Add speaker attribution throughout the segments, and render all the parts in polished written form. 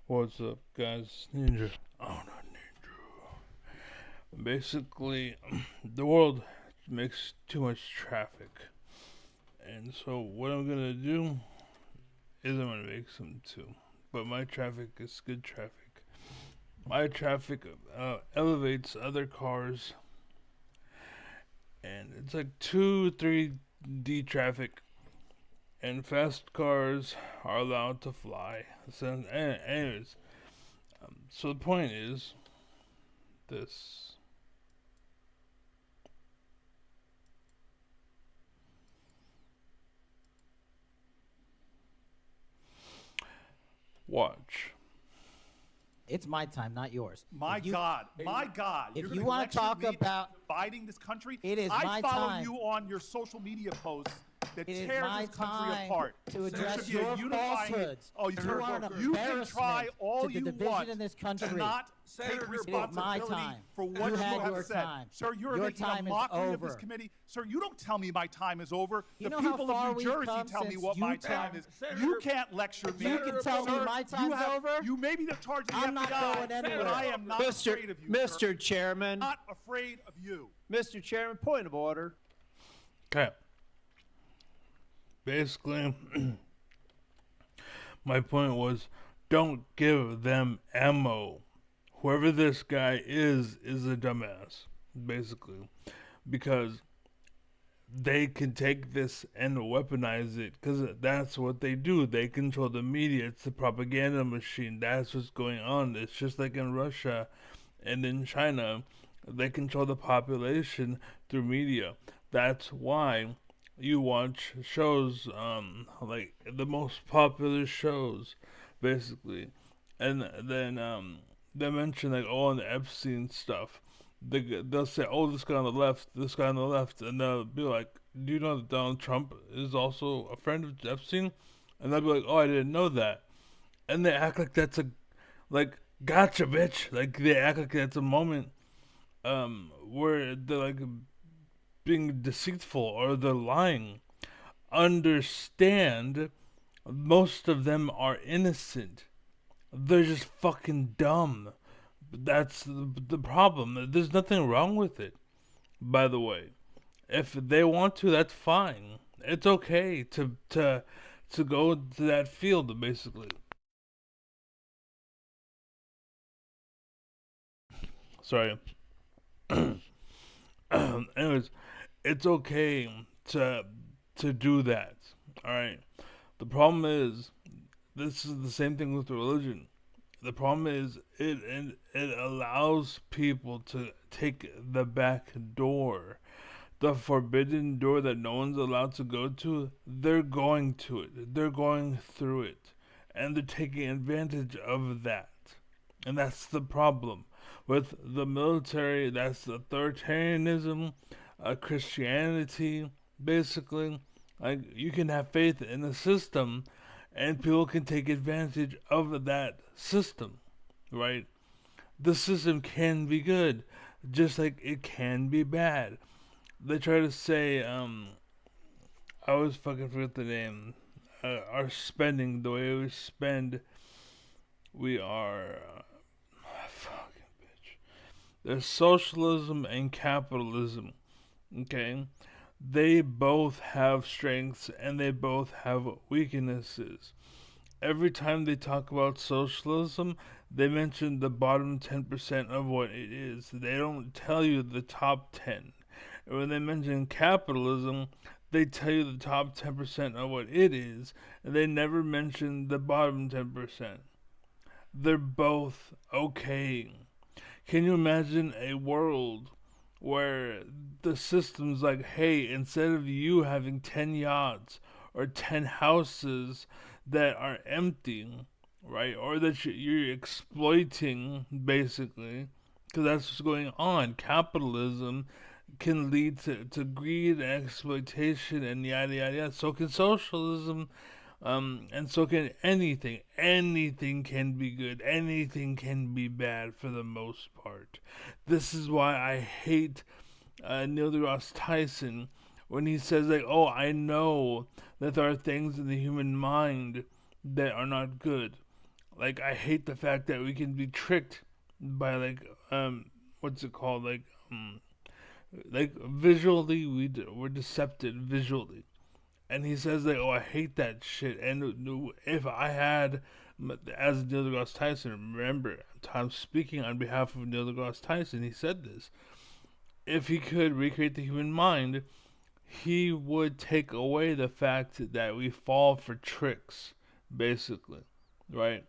Speaker 1: What's up, guys? Ninja. Oh, not Ninja. Basically, the world makes too much traffic. And so, what I'm gonna do is I'm gonna make some too. But my traffic is good traffic. My traffic elevates other cars, and it's like 3D traffic. And fast cars are allowed to fly. So, anyways, so the point is this. Watch.
Speaker 2: It's my time, not yours.
Speaker 3: My God.
Speaker 2: If
Speaker 3: You're
Speaker 2: you
Speaker 3: gonna
Speaker 2: want to
Speaker 3: lecture
Speaker 2: talk
Speaker 3: me
Speaker 2: about,
Speaker 3: dividing this country,
Speaker 2: it is
Speaker 3: I
Speaker 2: my
Speaker 3: follow
Speaker 2: time.
Speaker 3: you on your social media posts that
Speaker 2: It is
Speaker 3: tear
Speaker 2: my
Speaker 3: this country
Speaker 2: time
Speaker 3: apart.
Speaker 2: to
Speaker 3: There
Speaker 2: address
Speaker 3: should be a
Speaker 2: your
Speaker 3: unifying.
Speaker 2: falsehoods.
Speaker 3: Oh,
Speaker 2: You are an
Speaker 3: you can try
Speaker 2: embarrassment
Speaker 3: all
Speaker 2: to the
Speaker 3: you
Speaker 2: division
Speaker 3: want
Speaker 2: in this
Speaker 3: to
Speaker 2: country.
Speaker 3: not take
Speaker 2: It is my
Speaker 3: responsibility
Speaker 2: time.
Speaker 3: for what
Speaker 2: You
Speaker 3: you
Speaker 2: had
Speaker 3: have
Speaker 2: your
Speaker 3: said.
Speaker 2: time.
Speaker 3: Sir, you're
Speaker 2: Your
Speaker 3: making
Speaker 2: time
Speaker 3: a
Speaker 2: is
Speaker 3: mockery of this
Speaker 2: over.
Speaker 3: committee. Sir, you don't tell me my time is over.
Speaker 2: You
Speaker 3: The
Speaker 2: know how
Speaker 3: people
Speaker 2: far
Speaker 3: of New
Speaker 2: we've
Speaker 3: Jersey
Speaker 2: come
Speaker 3: tell me
Speaker 2: since
Speaker 3: what
Speaker 2: you
Speaker 3: my time is.
Speaker 2: Senator,
Speaker 3: You can't lecture me.
Speaker 2: You can tell me
Speaker 3: Sir,
Speaker 2: my time's over?
Speaker 3: You may be the charge of the
Speaker 2: I'm
Speaker 3: FBI,
Speaker 2: not going anywhere.
Speaker 3: but I am not afraid of you,
Speaker 4: Mr.
Speaker 3: sir.
Speaker 4: Chairman.
Speaker 3: Not afraid of you.
Speaker 4: Mr. Chairman, point of order.
Speaker 1: Okay. Basically, my point was don't give them ammo. Whoever this guy is a dumbass, basically. Because they can take this and weaponize it, because that's what they do. They control the media. It's the propaganda machine. That's what's going on. It's just like in Russia and in China. They control the population through media. That's why you watch shows, like the most popular shows, basically, and then they mention like all the Epstein stuff. They'll say, "Oh, this guy on the left, this guy on the left," and they'll be like, "Do you know that Donald Trump is also a friend of Epstein?" And they'll be like, "Oh, I didn't know that," and they act like that's a like gotcha, bitch. Like they act like that's a moment where they're like being deceitful or they're lying. Understand, most of them are innocent. They're just fucking dumb. That's the problem. There's nothing wrong with it, by the way. If they want to, that's fine. It's okay to go to that field, basically. Sorry. Anyways, it's okay to do that. All right. The problem is, this is the same thing with religion. The problem is it allows people to take the back door, the forbidden door that no one's allowed to go to. They're going to it. They're going through it, and they're taking advantage of that. And that's the problem with the military. That's authoritarianism, Christianity, basically. Like you can have faith in a system, and people can take advantage of that system, right? The system can be good, just like it can be bad. They try to say, I always fucking forget the name. Our spending, the way we spend, we are fucking bitch. There's socialism and capitalism. Okay, they both have strengths and they both have weaknesses. Every time they talk about socialism, they mention the bottom 10% of what it is. They don't tell you the top 10. And when they mention capitalism, they tell you the top 10% of what it is, and they never mention the bottom 10%. They're both okay. Can you imagine a world where the system's like, hey, instead of you having 10 yachts or 10 houses that are empty, right? Or that you're exploiting, basically, because that's what's going on. Capitalism can lead to greed and exploitation and yada yada yada. So can socialism, and so can anything. Anything can be good. Anything can be bad for the most part. This is why I hate Neil deGrasse Tyson when he says like, "Oh, I know that there are things in the human mind that are not good." Like, I hate the fact that we can be tricked by, like, what's it called? Like visually, we're decepted visually. And he says, like, oh, I hate that shit. And if I had, as Neil deGrasse Tyson, remember, I'm speaking on behalf of Neil deGrasse Tyson, he said this. If he could recreate the human mind, he would take away the fact that we fall for tricks, basically, right?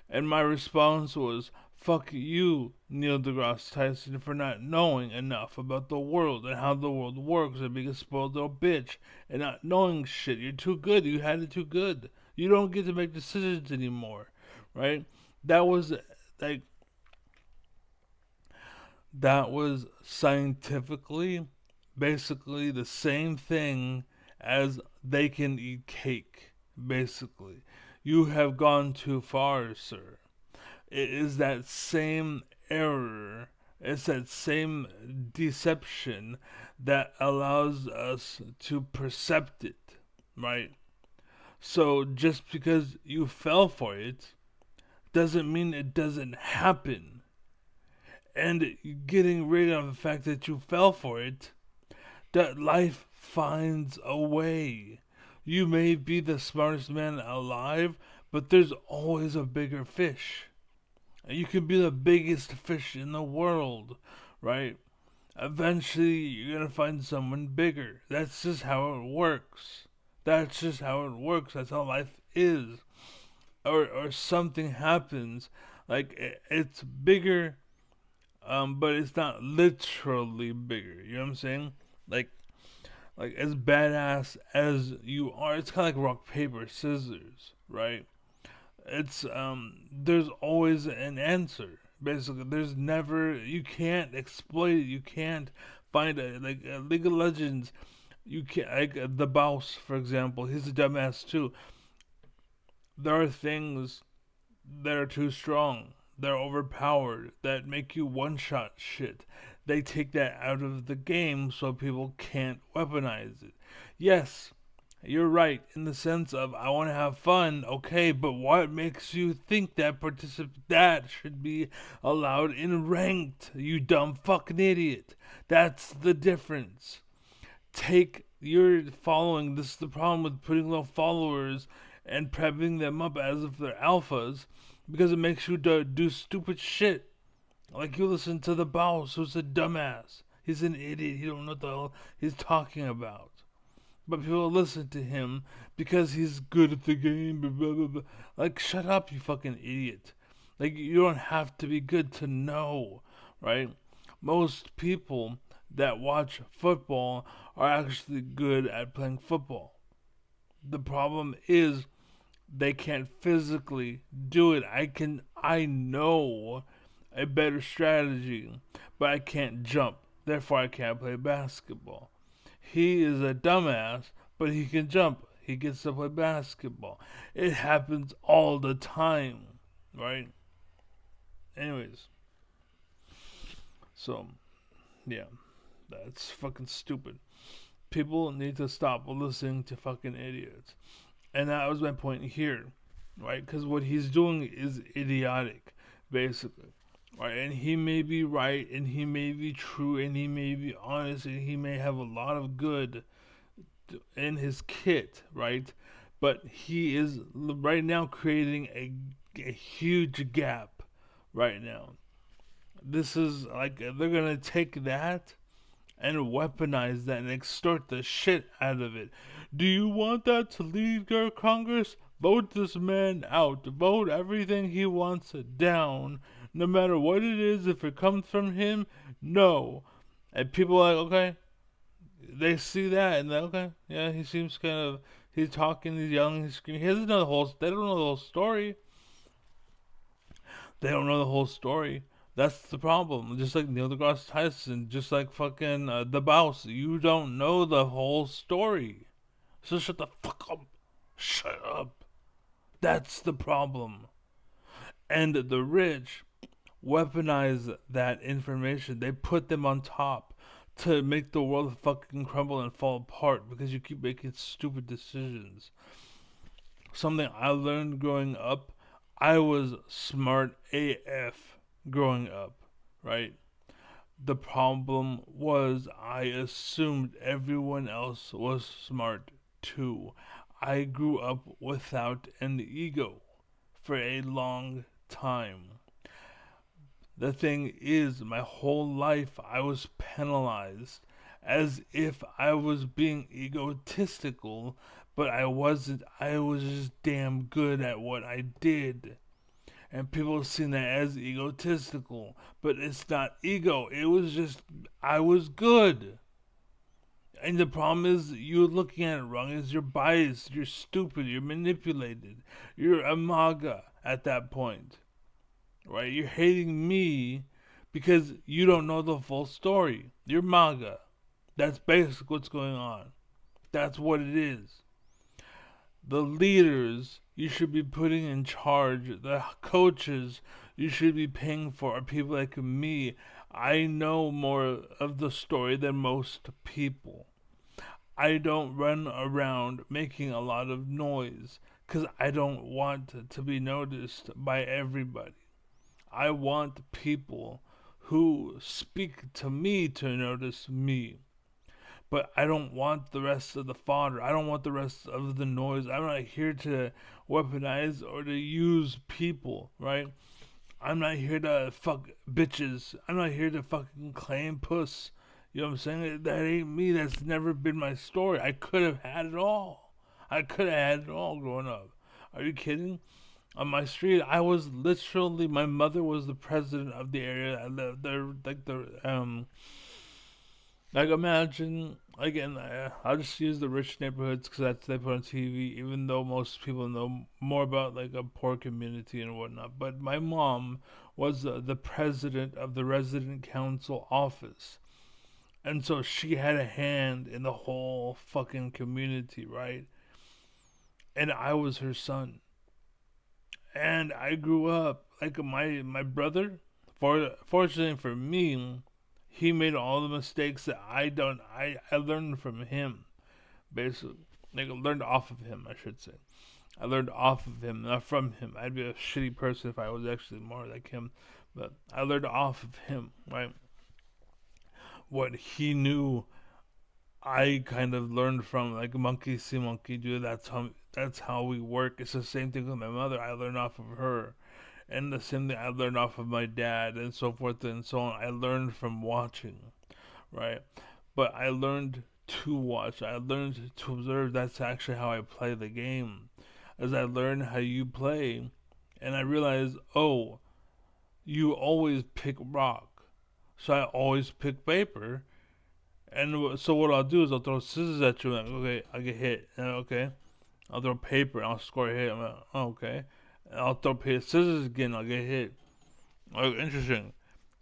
Speaker 1: And my response was, fuck you, Neil deGrasse Tyson, for not knowing enough about the world and how the world works and being a spoiled little bitch and not knowing shit. You're too good. You had it too good. You don't get to make decisions anymore, right? That was like that was scientifically basically the same thing as they can eat cake, basically. You have gone too far, sir. It is that same error, it's that same deception that allows us to percept it, right? So just because you fell for it doesn't mean it doesn't happen. And getting rid of the fact that you fell for it, that life finds a way. You may be the smartest man alive, but there's always a bigger fish. You can be the biggest fish in the world, right? Eventually, you're gonna find someone bigger. That's just how it works. That's just how it works. That's how life is. Or something happens, like it's bigger, but it's not literally bigger. You know what I'm saying? Like, as badass as you are, it's kind of like rock paper scissors, right? It's there's always an answer. Basically, there's never, you can't exploit it. You can't find a, like, League of Legends. You can't, like, the boss, for example. He's a dumbass too. There are things that are too strong. They're overpowered. That make you one shot shit. They take that out of the game so people can't weaponize it. Yes, you're right in the sense of I want to have fun, okay, but what makes you think that that should be allowed in ranked? You dumb fucking idiot. That's the difference. You're following. This is the problem with putting low followers and prepping them up as if they're alphas, because it makes you do stupid shit. Like, you listen to the boss, who's a dumbass. He's an idiot. He don't know what the hell he's talking about. But people listen to him because he's good at the game. Blah, blah, blah, blah. Like, shut up, you fucking idiot. Like, you don't have to be good to know, right? Most people that watch football are actually good at playing football. The problem is they can't physically do it. I know a better strategy, but I can't jump. Therefore, I can't play basketball. He is a dumbass, but he can jump. He gets to play basketball. It happens all the time, right? Anyways, so yeah, that's fucking stupid. People need to stop listening to fucking idiots. And that was my point here, right? Because what he's doing is idiotic, basically. Right, and he may be right, and he may be true, and he may be honest, and he may have a lot of good in his kit, right? But he is right now creating a huge gap right now. This is like they're gonna take that and weaponize that and extort the shit out of it. Do you want that to lead your Congress? Vote this man out. Vote everything he wants down, no matter what it is. If it comes from him, no. And people are like, okay, they see that and they're okay, yeah, he seems kind of, he's talking, he's yelling, he's screaming. He doesn't know the whole. They don't know the whole story. They don't know the whole story. That's the problem. Just like Neil deGrasse Tyson, just like fucking the Bouse. You don't know the whole story. So shut the fuck up. Shut up. That's the problem. And the rich weaponize that information. They put them on top to make the world fucking crumble and fall apart because you keep making stupid decisions. Something I learned growing up, I was smart AF growing up, right? The problem was I assumed everyone else was smart too. I grew up without an ego for a long time. The thing is, my whole life I was penalized as if I was being egotistical, but I wasn't. I was just damn good at what I did. And people seen that as egotistical, but it's not ego. It was just I was good. And the problem is you're looking at it wrong. Is you're biased, you're stupid, you're manipulated, you're a MAGA at that point, right? You're hating me because you don't know the full story. You're MAGA. That's basically what's going on. That's what it is. The leaders you should be putting in charge, the coaches you should be paying for are people like me. I know more of the story than most people. I don't run around making a lot of noise because I don't want to be noticed by everybody. I want people who speak to me to notice me. But I don't want the rest of the fodder. I don't want the rest of the noise. I'm not here to weaponize or to use people, right? I'm not here to fuck bitches. I'm not here to fucking claim puss. You know what I'm saying? That ain't me. That's never been my story. I could have had it all. I could have had it all growing up. Are you kidding? On my street, I was literally, my mother was the president of the area. I lived there, like imagine again. I'll just use the rich neighborhoods because that's they put on TV. Even though most people know more about like a poor community and whatnot, but my mom was the president of the resident council office, and so she had a hand in the whole fucking community, right? And I was her son, and I grew up like my brother. Fortunately for me, he made all the mistakes that I don't. I learned from him, basically. Like I learned off of him, I should say. I learned off of him, not from him. I'd be a shitty person if I was actually more like him. But I learned off of him, right? What he knew, I kind of learned from. Like monkey see, monkey do. That's how we work. It's the same thing with my mother. I learned off of her, and the same thing I learned off of my dad, and so forth and so on. I learned from watching, right? But I learned to watch. I learned to observe. That's actually how I play the game. As I learn how you play, and I realize, oh, you always pick rock, so I always pick paper. And so what I'll do is I'll throw scissors at you. And okay, I get hit. And okay, I'll throw paper. And I'll score a hit. I'm like, oh, okay. And I'll throw scissors again. I'll get hit. Oh, interesting.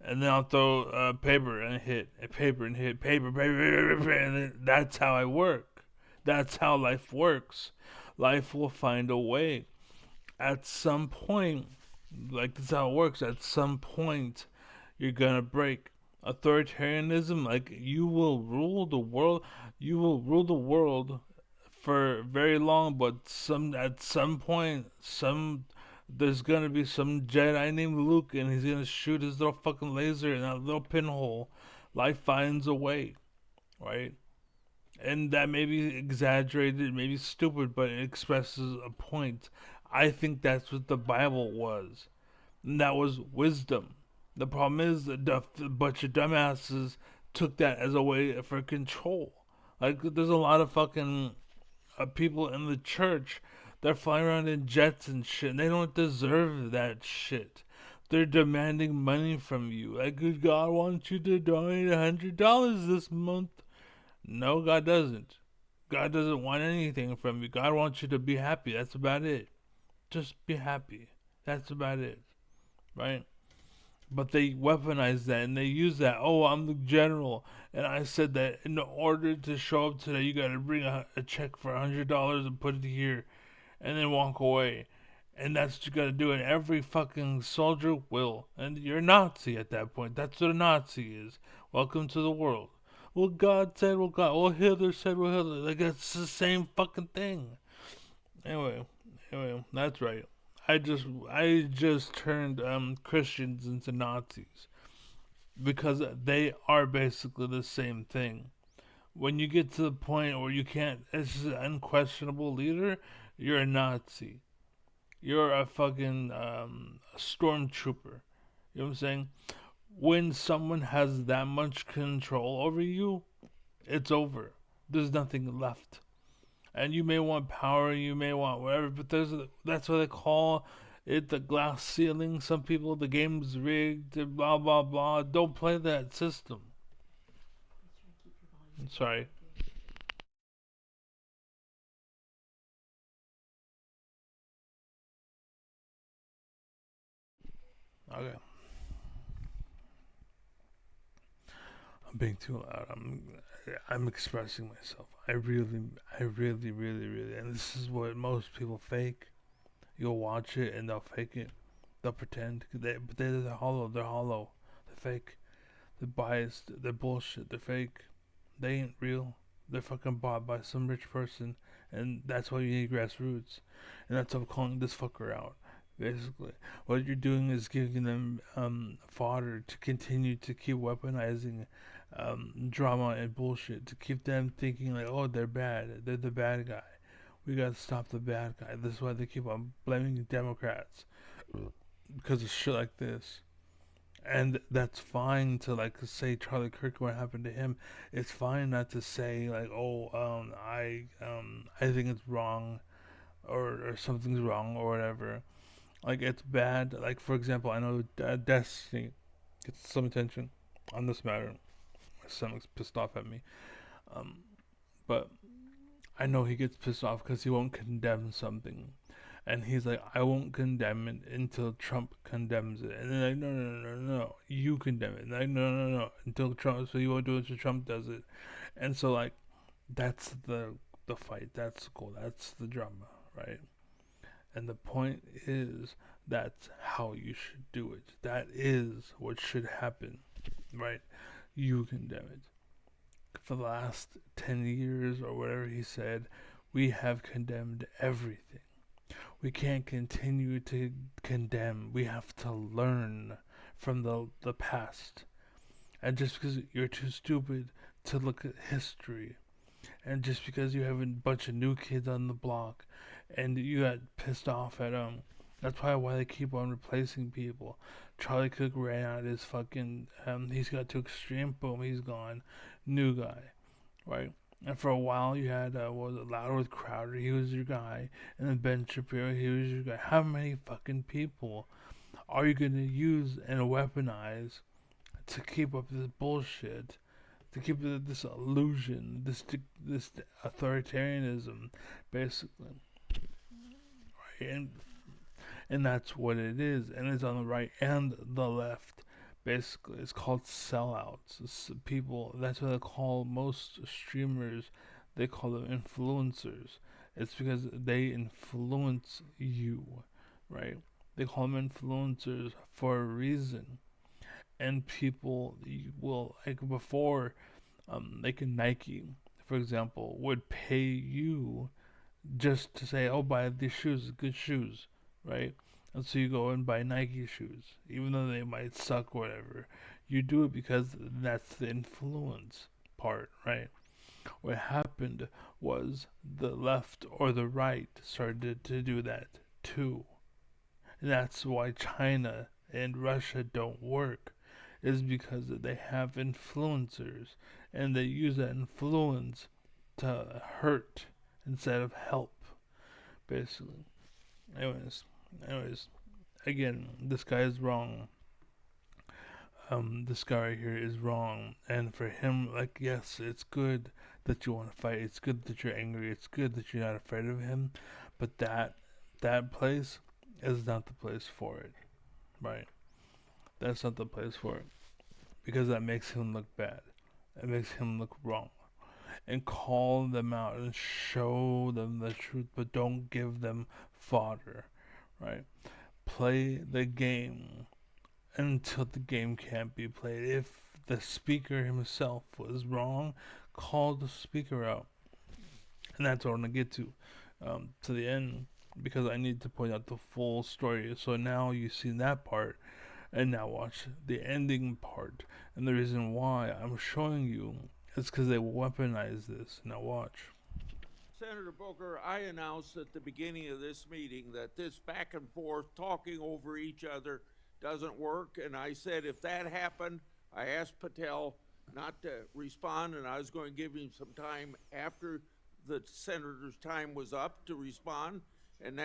Speaker 1: And then I'll throw paper and hit, and paper and hit, paper, and then that's how I work. That's how life works. Life will find a way. At some point, like this is how it works. At some point, you're gonna break. Authoritarianism, like you will rule the world. You will rule the world for very long, but at some point, there's gonna be some Jedi named Luke, and he's gonna shoot his little fucking laser in that little pinhole. Life finds a way, right? And that may be exaggerated, maybe stupid, but it expresses a point. I think that's what the Bible was, and that was wisdom. The problem is that a bunch of dumbasses took that as a way for control. Like, there's a lot of fucking people in the church. They're flying around in jets and shit, and they don't deserve that shit. They're demanding money from you. Like, God wants you to donate $100 this month. No, God doesn't. God doesn't want anything from you. God wants you to be happy. That's about it. Just be happy. That's about it. Right? But they weaponize that and they use that. Oh, I'm the general. And I said that in order to show up today, you got to bring a check for $100 and put it here and then walk away. And that's what you got to do. And every fucking soldier will. And you're a Nazi at that point. That's what a Nazi is. Welcome to the world. Well, God said, well, God. Well, Hitler said, well, Hitler. Like, that's the same fucking thing. Anyway, that's right. I just turned Christians into Nazis because they are basically the same thing. When you get to the point where you can't, it's just an unquestionable leader, you're a Nazi. You're a fucking stormtrooper. You know what I'm saying? When someone has that much control over you, it's over. There's nothing left. And you may want power, you may want whatever, but that's what they call it, the glass ceiling. Some people, the game's rigged, blah blah blah. Don't play that system. Sorry. Okay. I'm being too loud. I'm expressing myself. I really, and this is what most people fake. You'll watch it and they'll fake it. They'll pretend, but they're hollow. They're hollow. They're fake. They're biased. They're bullshit. They're fake. They ain't real. They're fucking bought by some rich person, and that's why you need grassroots. And that's why I'm calling this fucker out. Basically, what you're doing is giving them fodder to continue to keep weaponizing drama and bullshit to keep them thinking like, oh, they're bad. They're the bad guy. We gotta stop the bad guy. This is why they keep on blaming Democrats because of shit like this. And that's fine to like say Charlie Kirk, what happened to him. It's fine not to say like, oh, I think it's wrong, or something's wrong or whatever. Like it's bad. Like for example, I know Destiny gets some attention on this matter. My son looks pissed off at me. Um, but I know he gets pissed off because he won't condemn something. And he's like, I won't condemn it until Trump condemns it. And they're like, no, no, no, no, no, you condemn it. And they're like, no, no, no, until Trump. So you won't do it until Trump does it. And so like, that's the fight. That's the goal. That's the drama, right? And the point is, that's how you should do it. That is what should happen, right? You condemn it. For the last 10 years or whatever he said, we have condemned everything. We can't continue to condemn. We have to learn from the past. And just because you're too stupid to look at history, and just because you have a bunch of new kids on the block, and you got pissed off at them, that's probably why they keep on replacing people. Charlie Cook ran out his fucking, he's got too extreme, boom, he's gone. New guy, right? And for a while, you had what was it, Louder with Crowder, he was your guy, and then Ben Shapiro, he was your guy. How many fucking people are you gonna use and weaponize to keep up this bullshit? To keep this illusion, this authoritarianism, basically, right? And that's what it is, and it's on the right and the left. Basically, it's called sellouts. It's people. That's what they call most streamers. They call them influencers. It's because they influence you, right? They call them influencers for a reason. And people will, like before, like Nike, for example, would pay you just to say, "Oh, buy these shoes, good shoes," right? And so you go and buy Nike shoes, even though they might suck or whatever. You do it because that's the influence part, right? What happened was the left or the right started to do that too. And that's why China and Russia don't work, is because they have influencers and they use that influence to hurt instead of help, basically. Anyways, anyways, again, this guy is wrong. This guy right here is wrong, and for him, like, yes, it's good that you want to fight. It's good that you're angry. It's good that you're not afraid of him, but that place is not the place for it, right? That's not the place for it because that makes him look bad. It makes him look wrong. And call them out and show them the truth, but don't give them fodder, right? Play the game until the game can't be played. If the speaker himself was wrong, call the speaker out. And that's what I'm going to get to the end. because I need to point out the full story. So now you've seen that part, and now watch the ending part. And the reason why I'm showing you is because they weaponize this. Now watch.
Speaker 5: Senator Booker, I announced at the beginning of this meeting that this back and forth talking over each other doesn't work. And I said if that happened, I asked Patel not to respond, and I was going to give him some time after the senator's time was up to respond. And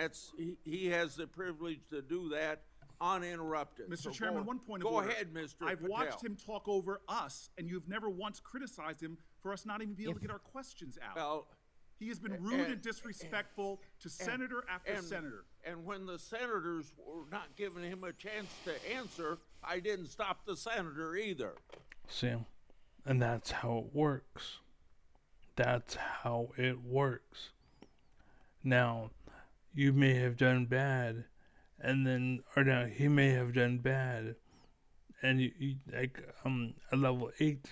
Speaker 5: he has the privilege to do that uninterrupted.
Speaker 3: Mr.
Speaker 5: So
Speaker 3: Chairman, one point of
Speaker 5: go
Speaker 3: order.
Speaker 5: ahead, Mr.
Speaker 3: I've
Speaker 5: Patel.
Speaker 3: watched him talk over us, and you've never once criticized him for us not even being able to get our questions out.
Speaker 5: Well,
Speaker 3: He has been rude and disrespectful to senator after senator.
Speaker 5: And when the senators were not giving him a chance to answer, I didn't stop the senator either.
Speaker 1: See? And that's how it works. That's how it works. Now, you may have done bad, and then, or now, he may have done bad, and you like, at level 8,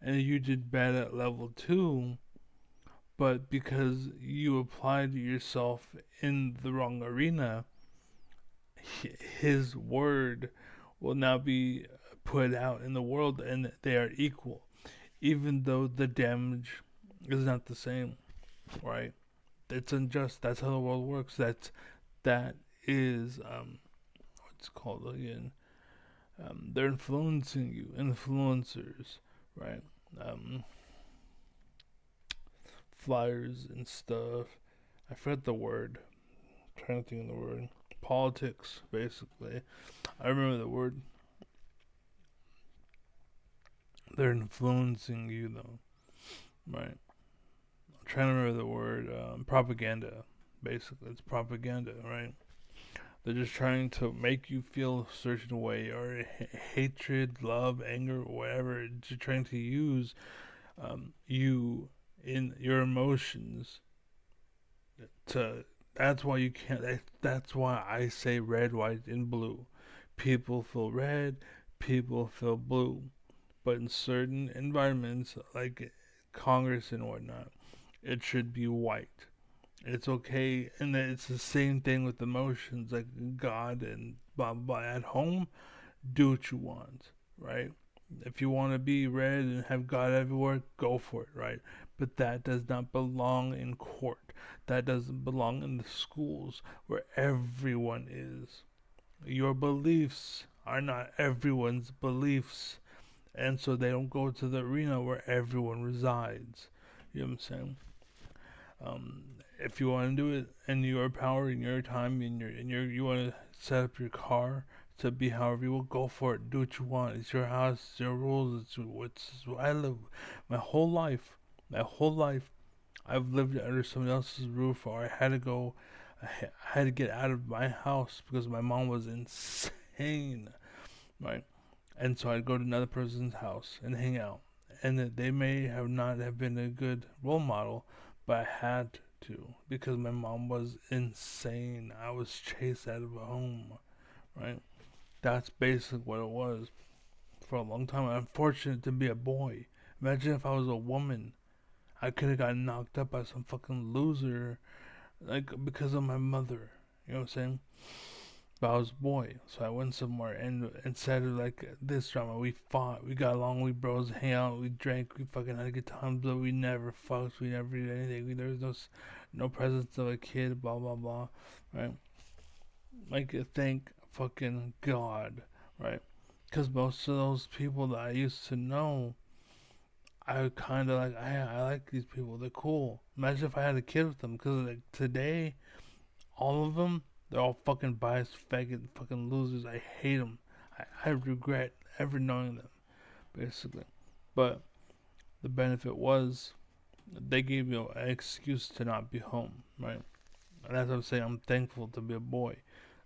Speaker 1: and you did bad at level 2, but because you applied yourself in the wrong arena, his word will now be put out in the world, and they are equal, even though the damage is not the same, right? It's unjust. That's how the world works. That is what's it called again? They're influencing you, influencers, right? Flyers and stuff. I forget the word. I'm trying to think of the word. Politics, basically. I remember the word. They're influencing you, though, right? I'm trying to remember the word. Propaganda, basically. It's propaganda, right? They're just trying to make you feel a certain way, or hatred, love, anger, whatever. They're trying to use you in your emotions to. That's why you can't. That's why I say red, white, and blue. People feel red, people feel blue, but in certain environments like Congress and whatnot, it should be white. It's okay, and it's the same thing with emotions, like God and blah blah. At home, do what you want, right? If you want to be red and have God everywhere, go for it, right? But that does not belong in court. That doesn't belong in the schools where everyone is. Your beliefs are not everyone's beliefs, and so they don't go to the arena where everyone resides. You know what I'm saying? If you want to do it in your power, in your time, you want to set up your car to be however you will, go for it. Do what you want. It's your house, it's your rules. It's I live my whole life. My whole life, I've lived under someone else's roof, or I had to go. I had to get out of my house because my mom was insane, right? And so I'd go to another person's house and hang out. And that they may have not have been a good role model, but I had to because my mom was insane. I was chased out of a home, right? That's basically what it was for a long time. I'm fortunate to be a boy. Imagine if I was a woman. I could have got knocked up by some fucking loser, like because of my mother. You know what I'm saying? But I was a boy, so I went somewhere, and instead of like this drama, we fought, we got along, we bros, hang out, we drank, we fucking had a good time, but we never fucked, we never did anything. There was no presence of a kid, blah blah blah, right? Like thank fucking God, right? Because most of those people that I used to know, I kind of like, I like these people, they're cool. Imagine if I had a kid with them, because like today, all of them, they're all fucking biased, faggot, fucking losers. I hate them. I regret ever knowing them, basically. But the benefit was they gave me an excuse to not be home, right? And that's what I'm saying. I'm thankful to be a boy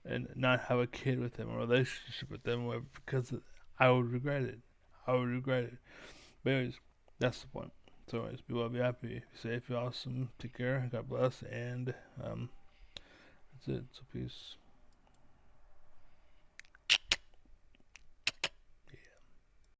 Speaker 1: and not have a kid with them, a relationship with them, because I would regret it. I would regret it. But anyways, that's the point. So anyways, be well, be happy, be safe, be awesome, take care, God bless, and that's it. So peace.